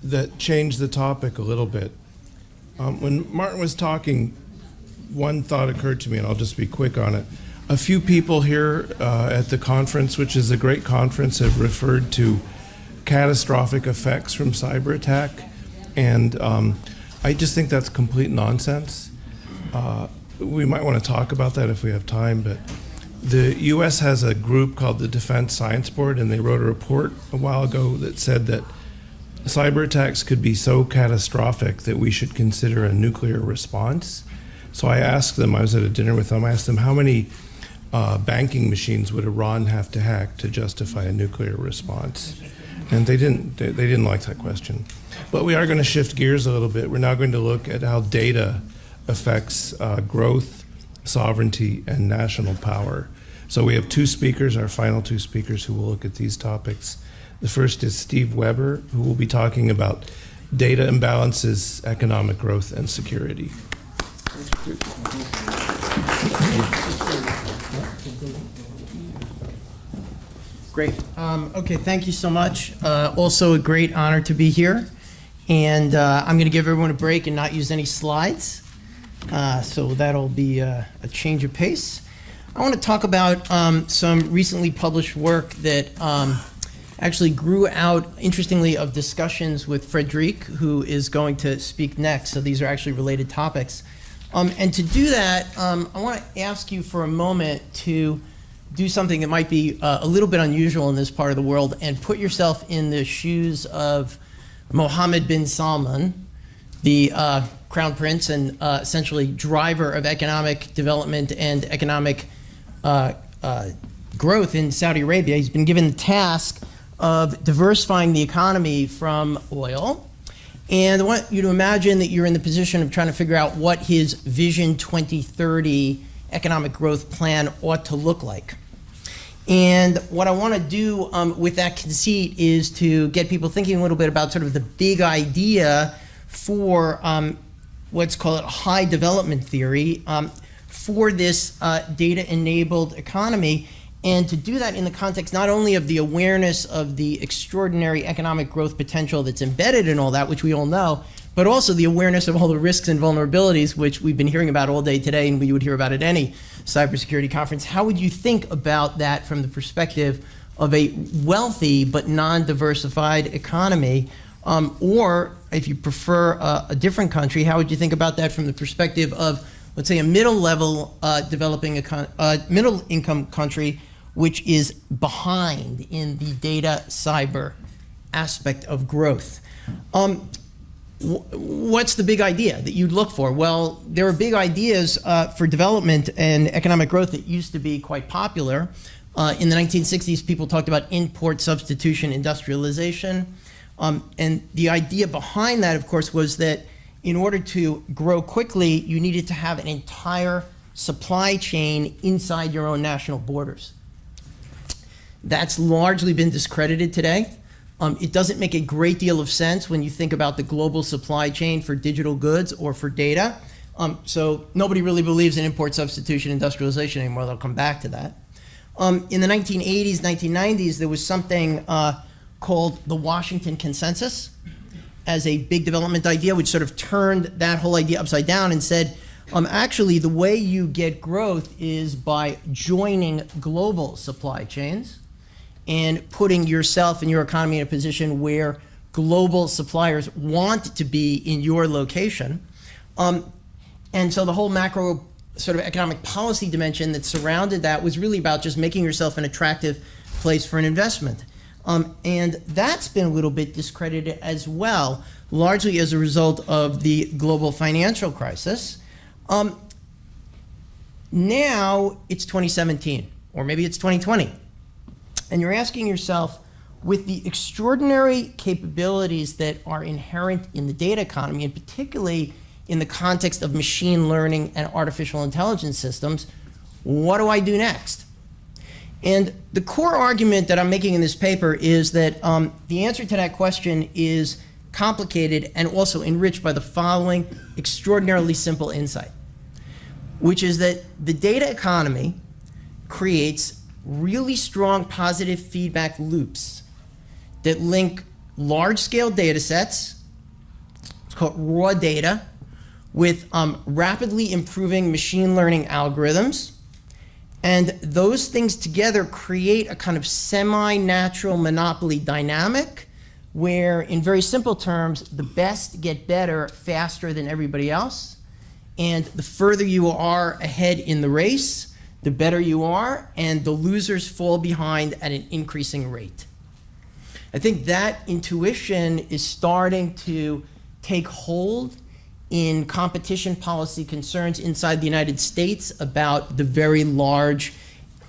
that change the topic a little bit. When Martin was talking, one thought occurred to me, and I'll just be quick on it. A few people here at the conference, which is a great conference, have referred to catastrophic effects from Cyberattack, and I just think that's complete nonsense. We might want to talk about that if we have time, but the U.S. has a group called the Defense Science Board, and they wrote a report a while ago that said that cyber attacks could be so catastrophic that we should consider a nuclear response. So I asked them, I was at a dinner with them, I asked them how many banking machines would Iran have to hack to justify a nuclear response? And they didn't like that question. But we are going to shift gears a little bit. We're now going to look at how data affects growth, sovereignty, and national power. So we have two speakers, our final two speakers, who will look at these topics. The first is Steve Weber, who will be talking about data imbalances, economic growth, and security. Great. Okay, thank you so much. Also a great honor to be here. And I'm going to give everyone a break and not use any slides. So that'll be a change of pace. I want to talk about some recently published work that actually grew out, interestingly, of discussions with Frederic, who is going to speak next. So these are actually related topics. And to do that, I want to ask you for a moment to do something that might be a little bit unusual in this part of the world and put yourself in the shoes of Mohammed bin Salman, the crown prince and essentially driver of economic development and economic growth in Saudi Arabia. He's been given the task of diversifying the economy from oil. And I want you to imagine that you're in the position of trying to figure out what his Vision 2030 economic growth plan ought to look like. And what I want to do with that conceit is to get people thinking a little bit about sort of the big idea for what's called high development theory for this data-enabled economy, and to do that in the context not only of the awareness of the extraordinary economic growth potential that's embedded in all that, which we all know, but also the awareness of all the risks and vulnerabilities, which we've been hearing about all day today, and we would hear about at any cybersecurity conference. How would you think about that from the perspective of a wealthy but non-diversified economy? Or if you prefer a different country, how would you think about that from the perspective of, let's say, a middle-level middle-income country, which is behind in the data cyber aspect of growth? What's the big idea that you'd look for? Well, there are big ideas for development and economic growth that used to be quite popular. In the 1960s, people talked about import substitution, industrialization. And the idea behind that, of course, was that in order to grow quickly, you needed to have an entire supply chain inside your own national borders. That's largely been discredited today. It doesn't make a great deal of sense when you think about the global supply chain for digital goods or for data. So nobody really believes in import substitution, industrialization anymore. They'll come back to that. In the 1980s, 1990s, there was something called the Washington Consensus as a big development idea, which sort of turned that whole idea upside down and said, actually, the way you get growth is by joining global supply chains and putting yourself and your economy in a position where global suppliers want to be in your location. And so the whole macro sort of economic policy dimension that surrounded that was really about just making yourself an attractive place for an investment. And that's been a little bit discredited as well, largely as a result of the global financial crisis. Now it's 2017, or maybe it's 2020. And you're asking yourself, with the extraordinary capabilities that are inherent in the data economy, and particularly in the context of machine learning and artificial intelligence systems, what do I do next? And the core argument that I'm making in this paper is that the answer to that question is complicated and also enriched by the following extraordinarily simple insight, which is that the data economy creates really strong positive feedback loops that link large-scale data sets, it's called raw data, with rapidly improving machine learning algorithms. And those things together create a kind of semi-natural monopoly dynamic where, in very simple terms, the best get better faster than everybody else. And the further you are ahead in the race, the better you are, and the losers fall behind at an increasing rate. I think that intuition is starting to take hold in competition policy concerns inside the United States about the very large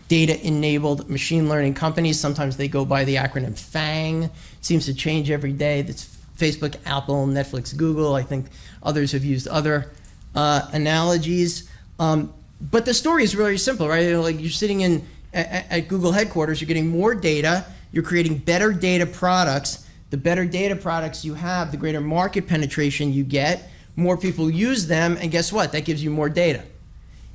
data-enabled machine learning companies. Sometimes they go by the acronym FANG. It seems to change every day. That's Facebook, Apple, Netflix, Google. I think others have used other analogies. But the story is really simple, right? Like you're sitting at Google headquarters, you're getting more data, you're creating better data products. The better data products you have, the greater market penetration you get, more people use them, and guess what? That gives you more data.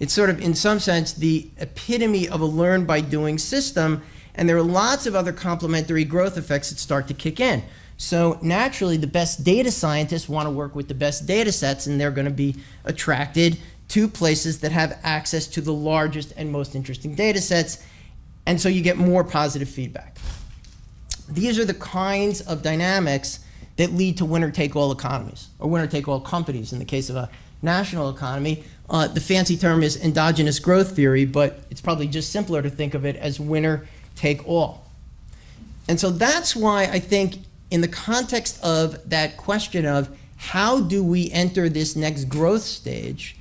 It's sort of, in some sense, the epitome of a learn by doing system, and there are lots of other complementary growth effects that start to kick in. So naturally, the best data scientists want to work with the best data sets, and they're going to be attracted to places that have access to the largest and most interesting data sets, and so you get more positive feedback. These are the kinds of dynamics that lead to winner-take-all economies, or winner-take-all companies in the case of a national economy. The fancy term is endogenous growth theory, but it's probably just simpler to think of it as winner-take-all. And so that's why I think in the context of that question of how do we enter this next growth stage,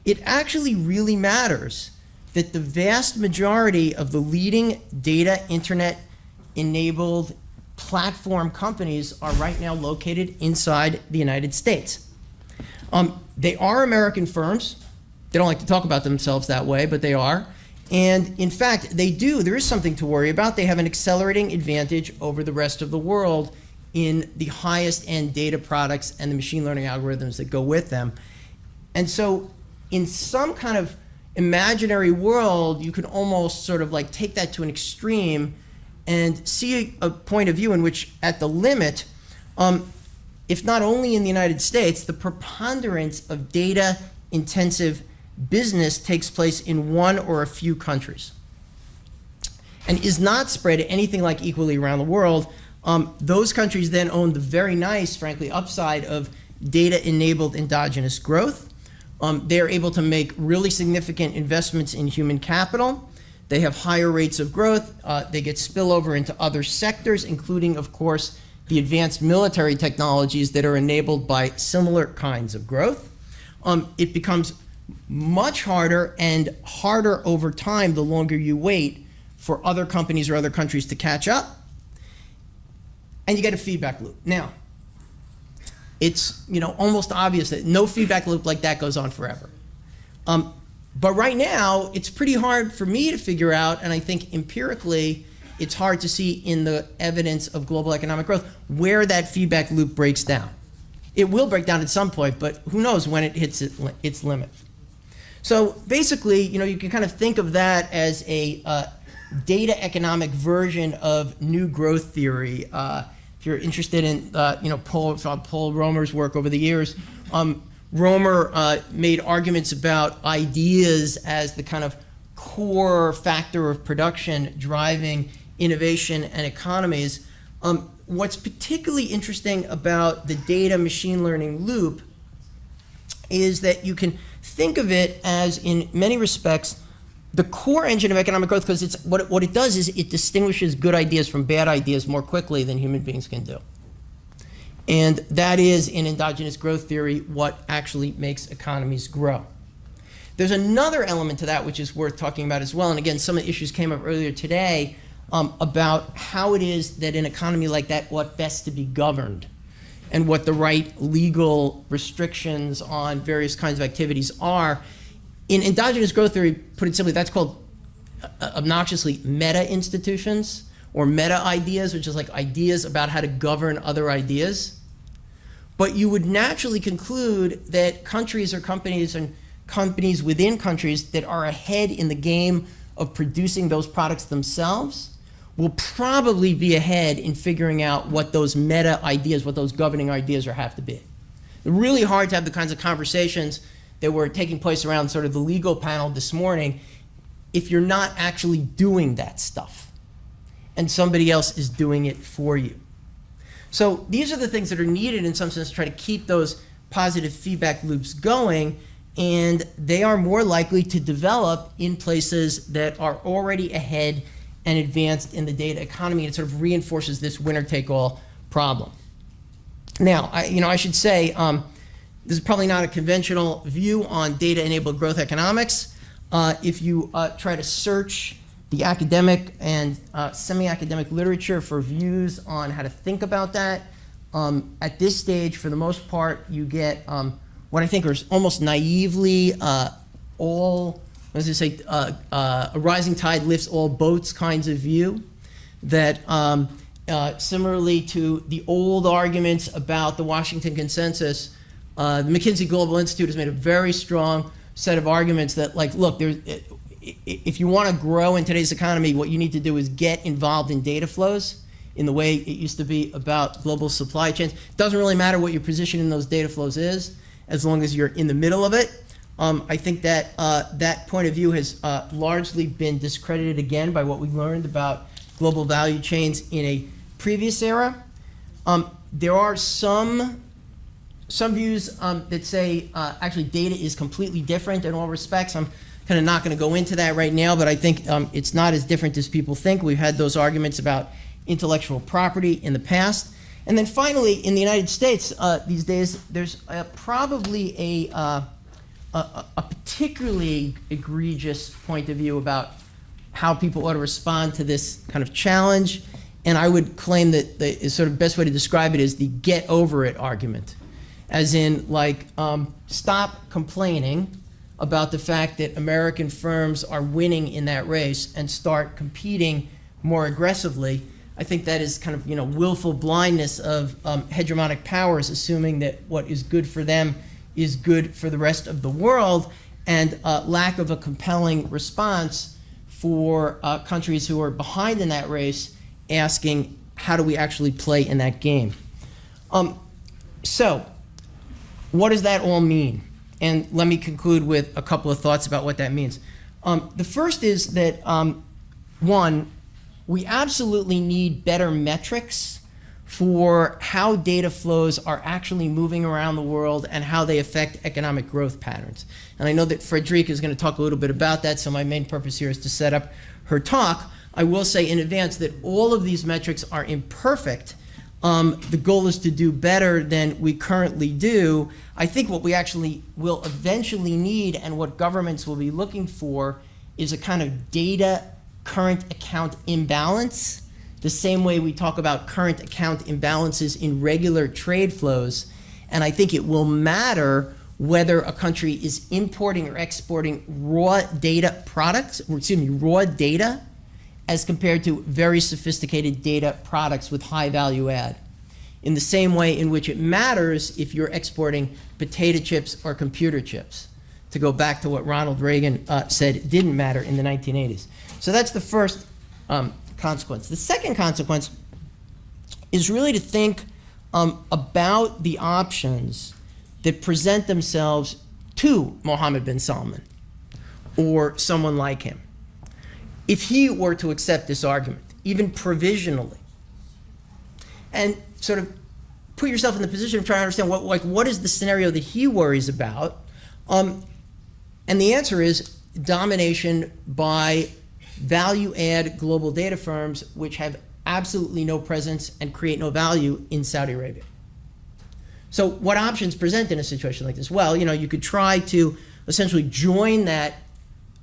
it actually really matters that the vast majority of the leading data internet-enabled platform companies are right now located inside the United States. They are American firms. They don't like to talk about themselves that way, but they are. And in fact, there is something to worry about. They have an accelerating advantage over the rest of the world in the highest end data products and the machine learning algorithms that go with them. And so in some kind of imaginary world, you can almost sort of like take that to an extreme and see a point of view in which, at the limit, if not only in the United States, the preponderance of data-intensive business takes place in one or a few countries and is not spread anything like equally around the world. Those countries then own the very nice, frankly, upside of data-enabled endogenous growth. They're able to make really significant investments in human capital. They have higher rates of growth. They get spillover into other sectors, including, of course, the advanced military technologies that are enabled by similar kinds of growth. It becomes much harder and harder over time the longer you wait for other companies or other countries to catch up. And you get a feedback loop. Now, it's almost obvious that no feedback loop like that goes on forever. But right now, it's pretty hard for me to figure out, and I think empirically, it's hard to see in the evidence of global economic growth where that feedback loop breaks down. It will break down at some point, but who knows when it hits its limit. So basically, you can kind of think of that as a data economic version of new growth theory. If you're interested in Paul Romer's work over the years, Romer made arguments about ideas as the kind of core factor of production driving innovation and economies. What's particularly interesting about the data machine learning loop is that you can think of it as, in many respects, the core engine of economic growth, because it's what it does is it distinguishes good ideas from bad ideas more quickly than human beings can do. And that is, in endogenous growth theory, what actually makes economies grow. There's another element to that which is worth talking about as well. And again, some of the issues came up earlier today about how it is that an economy like that ought best to be governed and what the right legal restrictions on various kinds of activities are. In endogenous growth theory, put it simply, that's called obnoxiously meta-institutions, or meta-ideas, which is like ideas about how to govern other ideas. But you would naturally conclude that countries or companies and companies within countries that are ahead in the game of producing those products themselves will probably be ahead in figuring out what those meta ideas, what those governing ideas are have to be. It's really hard to have the kinds of conversations that were taking place around sort of the legal panel this morning if you're not actually doing that stuff and somebody else is doing it for you. So these are the things that are needed in some sense to try to keep those positive feedback loops going, and they are more likely to develop in places that are already ahead and advanced in the data economy. It sort of reinforces this winner-take-all problem. Now, I should say, this is probably not a conventional view on data-enabled growth economics. If you try to search the academic and semi-academic literature for views on how to think about that, at this stage, for the most part, you get what I think are almost naively a rising tide lifts all boats kinds of view that similarly to the old arguments about the Washington Consensus, the McKinsey Global Institute has made a very strong set of arguments that, like, look, if you want to grow in today's economy, what you need to do is get involved in data flows in the way it used to be about global supply chains. It doesn't really matter what your position in those data flows is, as long as you're in the middle of it. I think that that point of view has largely been discredited again by what we learned about global value chains in a previous era. There are some views that say actually data is completely different in all respects. I'm kind of not going to go into that right now, but I think it's not as different as people think. We've had those arguments about intellectual property in the past. And then finally, in the United States these days, there's probably a particularly egregious point of view about how people ought to respond to this kind of challenge. And I would claim that the sort of best way to describe it is the get over it argument. As in, like, stop complaining about the fact that American firms are winning in that race and start competing more aggressively. I think that is kind of, willful blindness of hegemonic powers, assuming that what is good for them is good for the rest of the world, and lack of a compelling response for countries who are behind in that race, asking, how do we actually play in that game? So, what does that all mean? And let me conclude with a couple of thoughts about what that means. The first is that, one, we absolutely need better metrics for how data flows are actually moving around the world and how they affect economic growth patterns. And I know that Frederica is going to talk a little bit about that, so my main purpose here is to set up her talk. I will say in advance that all of these metrics are imperfect. The goal is to do better than we currently do. I think what we actually will eventually need, and what governments will be looking for, is a kind of data current account imbalance, the same way we talk about current account imbalances in regular trade flows. And I think it will matter whether a country is importing or exporting raw data products, raw data, as compared to very sophisticated data products with high value add. In the same way in which it matters if you're exporting potato chips or computer chips, to go back to what Ronald Reagan said didn't matter in the 1980s. So that's the first consequence. The second consequence is really to think about the options that present themselves to Mohammed bin Salman or someone like him. If he were to accept this argument, even provisionally, and sort of put yourself in the position of trying to understand what is the scenario that he worries about, and the answer is domination by value-add global data firms which have absolutely no presence and create no value in Saudi Arabia. So what options present in a situation like this? Well, you could try to essentially join that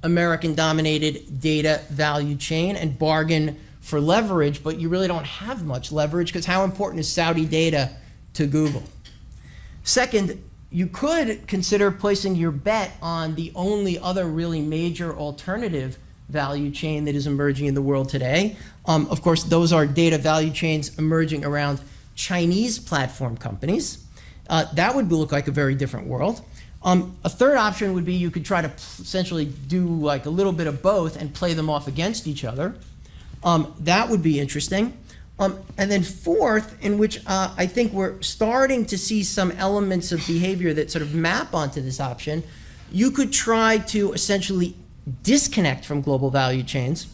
American-dominated data value chain and bargain for leverage, but you really don't have much leverage, because how important is Saudi data to Google? Second, you could consider placing your bet on the only other really major alternative value chain that is emerging in the world today. Of course, those are data value chains emerging around Chinese platform companies. That would look like a very different world. A third option would be you could try to essentially do like a little bit of both and play them off against each other. That would be interesting. And then fourth, in which I think we're starting to see some elements of behavior that sort of map onto this option, you could try to essentially disconnect from global value chains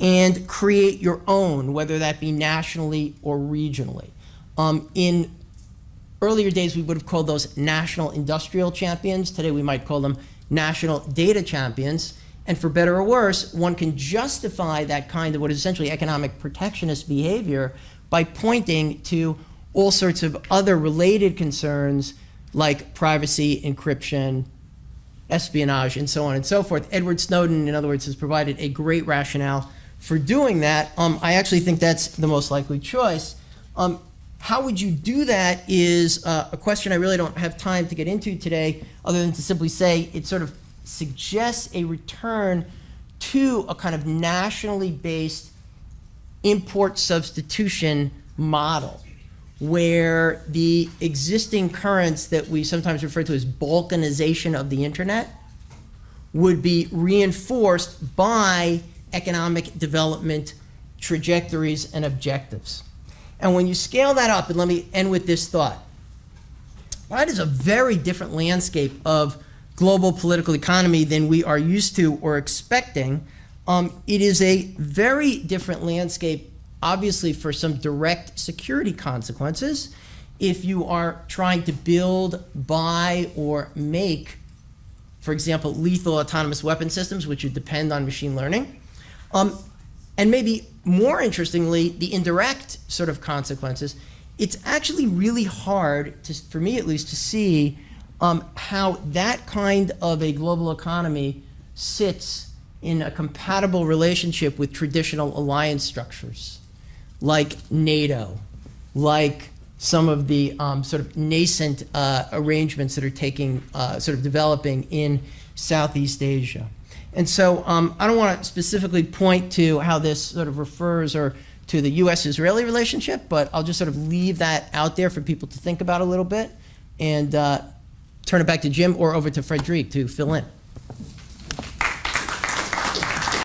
and create your own, whether that be nationally or regionally. In earlier days, we would have called those national industrial champions. Today, we might call them national data champions. And for better or worse, one can justify that kind of what is essentially economic protectionist behavior by pointing to all sorts of other related concerns like privacy, encryption, espionage, and so on and so forth. Edward Snowden, in other words, has provided a great rationale for doing that. I actually think that's the most likely choice. How would you do that is a question I really don't have time to get into today, other than to simply say it sort of suggests a return to a kind of nationally based import substitution model, where the existing currents that we sometimes refer to as balkanization of the internet would be reinforced by economic development trajectories and objectives. And when you scale that up, and let me end with this thought, that is a very different landscape of global political economy than we are used to or expecting. It is a very different landscape, obviously, for some direct security consequences. If you are trying to build, buy, or make, for example, lethal autonomous weapon systems, which would depend on machine learning. And maybe more interestingly, the indirect sort of consequences, it's actually really hard, for me at least, to see how that kind of a global economy sits in a compatible relationship with traditional alliance structures, like NATO, like some of the sort of nascent arrangements that are sort of developing in Southeast Asia. And so I don't want to specifically point to how this sort of refers or to the U.S.-Israeli relationship, but I'll just sort of leave that out there for people to think about a little bit and turn it back to Jim or over to Frederic to fill in.